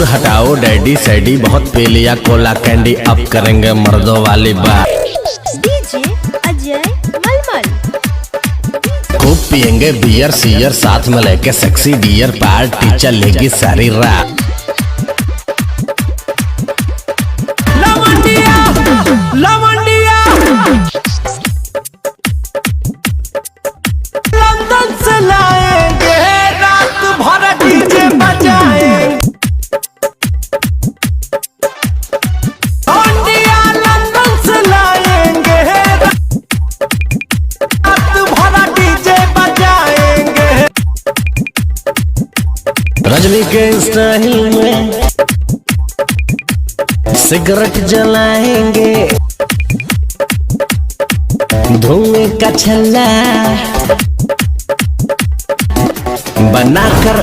दूर हटाओ डैडी सैडी, बहुत पी लिया कोला कैंडी, अब करेंगे मर्दों वाली बात। डीजे अजय मलमल। खूब पियेंगे बियर सियर, साथ में लेके सेक्सी डियर, पार्टी चलेगी सारी रात। लवंडिया लवंडिया लंदन से लाएंगे, रात भर डीजे बजाएंगे। लवंडिया लंदन से लाएंगे, रात भर डीजे बजाएंगे। रजनी के स्टाइल में सिगरेट जलाएंगे, धुएं का छल्ला बनाकर